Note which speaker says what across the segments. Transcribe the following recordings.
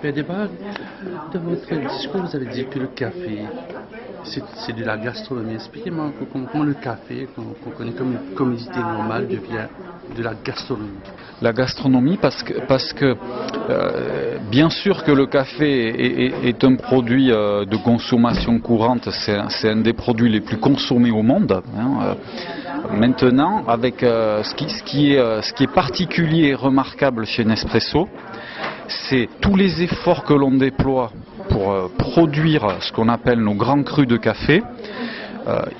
Speaker 1: Café à débat. Dans votre discours, vous avez dit que le café, c'est de la gastronomie. Expliquez-moi comment le café, qu'on connaît comme une commodité normale, devient de la gastronomie.
Speaker 2: La gastronomie, parce que bien sûr que le café est un produit de consommation courante, c'est un des produits les plus consommés au monde. Maintenant, avec ce qui est particulier et remarquable chez Nespresso, c'est tous les efforts que l'on déploie pour produire ce qu'on appelle nos grands crus de café.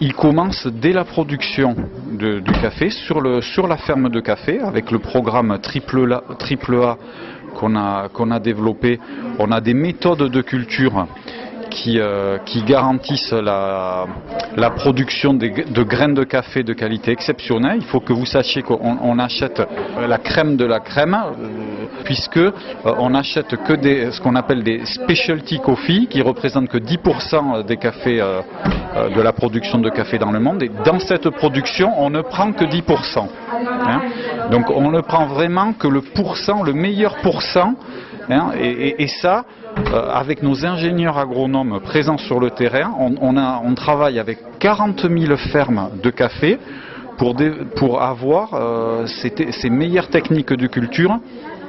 Speaker 2: Ils commencent dès la production du café sur la ferme de café avec le programme triple A qu'on a développé. On a des méthodes de culture qui garantissent la production de graines de café de qualité exceptionnelle. Il faut que vous sachiez qu'on achète la crème de la crème, puisque on n'achète que ce qu'on appelle des specialty coffee, qui représentent que 10% des cafés de la production de café dans le monde. Et dans cette production, on ne prend que 10%. Donc on ne prend vraiment que le meilleur pourcent. Et ça, avec nos ingénieurs agronomes présents sur le terrain, on travaille avec 40 000 fermes de café pour avoir ces meilleures techniques de culture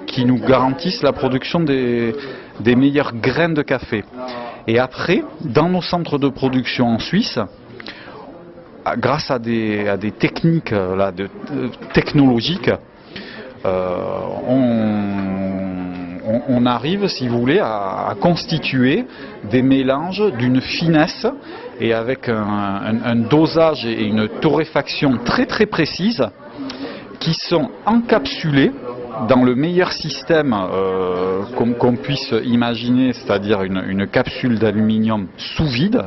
Speaker 2: qui nous garantissent la production des meilleures graines de café. Et après, dans nos centres de production en Suisse, grâce à des techniques technologiques, on arrive, si vous voulez, à constituer des mélanges d'une finesse et avec un dosage et une torréfaction très très précise qui sont encapsulés dans le meilleur système qu'on puisse imaginer, c'est-à-dire une capsule d'aluminium sous vide.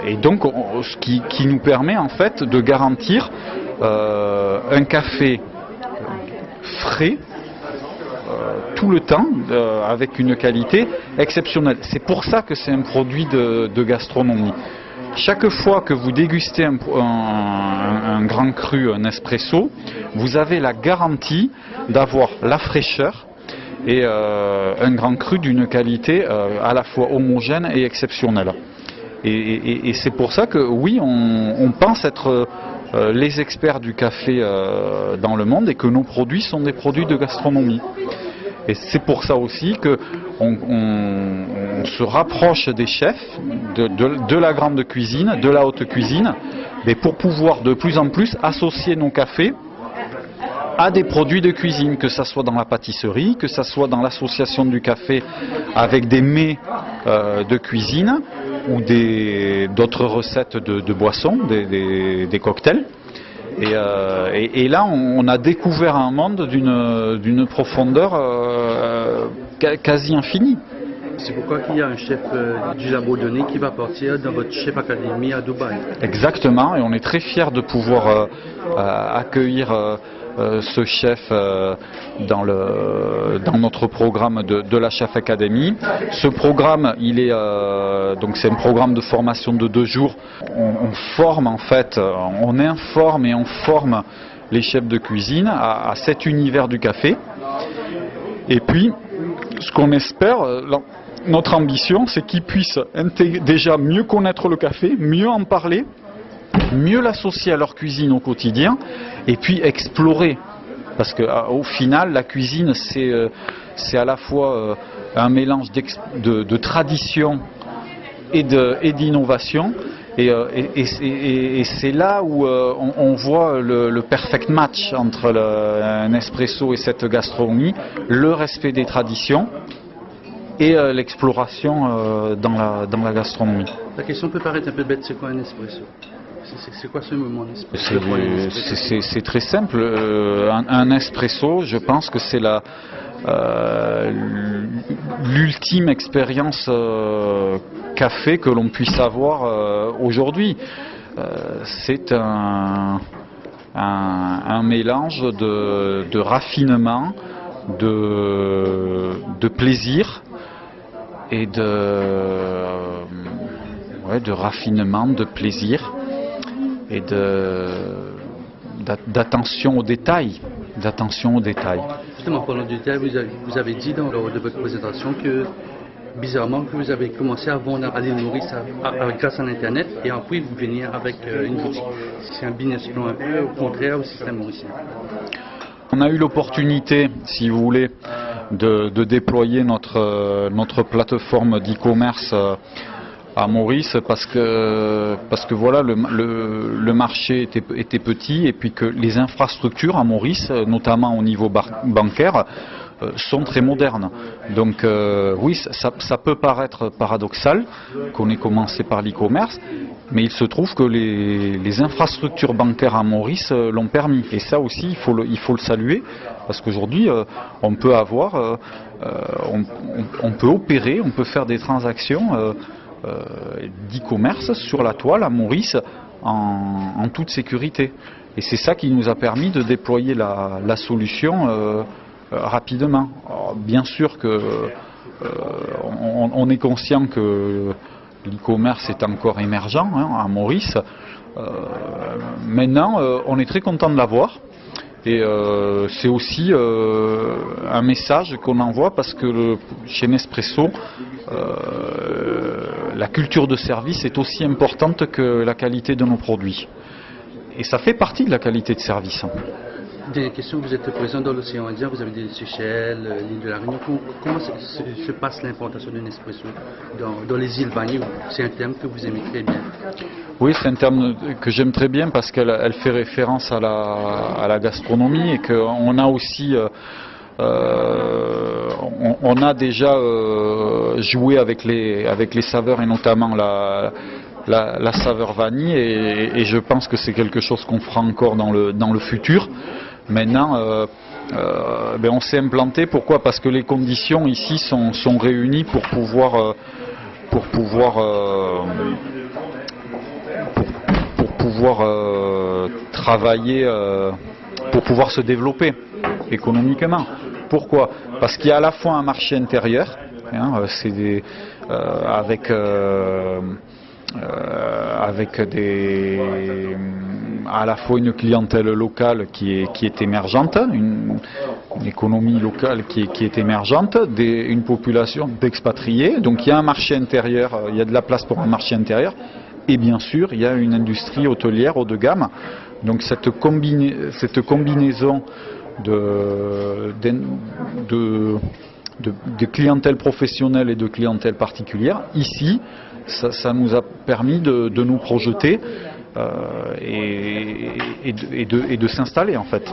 Speaker 2: Et donc, ce qui nous permet en fait de garantir un café frais tout le temps, avec une qualité exceptionnelle. C'est pour ça que c'est un produit de gastronomie. Chaque fois que vous dégustez un grand cru, un espresso, vous avez la garantie d'avoir la fraîcheur et un grand cru d'une qualité à la fois homogène et exceptionnelle. Et c'est pour ça que oui, on pense être les experts du café dans le monde et que nos produits sont des produits de gastronomie. Et c'est pour ça aussi qu'on se rapproche des chefs de la grande cuisine, de la haute cuisine, mais pour pouvoir de plus en plus associer nos cafés à des produits de cuisine, que ce soit dans la pâtisserie, que ce soit dans l'association du café avec des mets de cuisine ou d'autres recettes de boissons, des cocktails. Et là, on a découvert un monde d'une profondeur quasi infinie.
Speaker 1: C'est pourquoi il y a un chef du Baudonné qui va partir dans votre chef académie à Dubaï.
Speaker 2: Exactement, et on est très fiers de pouvoir accueillir ce chef dans notre programme de la Chef Academy. Ce programme, donc c'est un programme de formation de 2 jours. On forme en fait, on informe et on forme les chefs de cuisine à cet univers du café. Et puis, ce qu'on espère, notre ambition, c'est qu'ils puissent déjà mieux connaître le café, mieux en parler, mieux l'associer à leur cuisine au quotidien et puis explorer. Parce qu'au final, la cuisine, c'est à la fois un mélange de tradition et d'innovation. Et c'est là où on voit le perfect match entre un espresso et cette gastronomie, le respect des traditions et l'exploration dans la gastronomie.
Speaker 1: La question peut paraître un peu bête, c'est quoi un espresso ? C'est quoi ce moment espresso ?
Speaker 2: C'est très simple. Un espresso, je pense que c'est l'ultime expérience café que l'on puisse avoir aujourd'hui. C'est un mélange de raffinement, de plaisir et de raffinement, de plaisir et d'attention aux détails.
Speaker 1: Justement, pendant du temps, vous avez dit lors de votre présentation que bizarrement que vous avez commencé à vendre à l'île Maurice grâce à l'Internet et après vous veniez avec une boutique. C'est un business plan un peu au contraire au système mauricien.
Speaker 2: On a eu l'opportunité, si vous voulez, de déployer notre plateforme d'e-commerce à Maurice parce que voilà, le marché était petit et puis que les infrastructures à Maurice, notamment au niveau bancaire, sont très modernes. Donc oui, ça peut paraître paradoxal qu'on ait commencé par l'e-commerce, mais il se trouve que les infrastructures bancaires à Maurice l'ont permis. Et ça aussi, il faut le saluer, parce qu'aujourd'hui, on peut opérer, on peut faire des transactions d'e-commerce sur la toile à Maurice en toute sécurité. Et c'est ça qui nous a permis de déployer la solution rapidement. Alors, bien sûr que on est conscient que l'e-commerce est encore émergent à Maurice. Maintenant, on est très content de l'avoir. Et c'est aussi un message qu'on envoie parce que chez Nespresso, la culture de service est aussi importante que la qualité de nos produits. Et ça fait partie de la qualité de service.
Speaker 1: Des questions, vous êtes présent dans l'océan Indien, vous avez des Seychelles, l'île de la Réunion. Comment se passe l'importation de Nespresso dans les îles bannies? C'est un terme que vous aimez très bien. Oui, c'est un terme que j'aime très bien parce qu'elle fait référence à la gastronomie et qu'on a aussi, on a déjà joué avec les saveurs et notamment la saveur vanille et je pense que c'est quelque chose qu'on fera encore dans le futur. Maintenant, on s'est implanté. Pourquoi? Parce que les conditions ici sont réunies pour pouvoir travailler, pour pouvoir se développer économiquement. Pourquoi? Parce qu'il y a à la fois un marché intérieur, avec à la fois une clientèle locale qui est émergente, une économie locale qui est émergente, une population d'expatriés. Donc il y a un marché intérieur, il y a de la place pour un marché intérieur. Et bien sûr, il y a une industrie hôtelière haut de gamme. Donc cette combinaison de clientèle professionnelle et de clientèle particulière, ici, ça nous a permis de nous projeter et de s'installer en fait.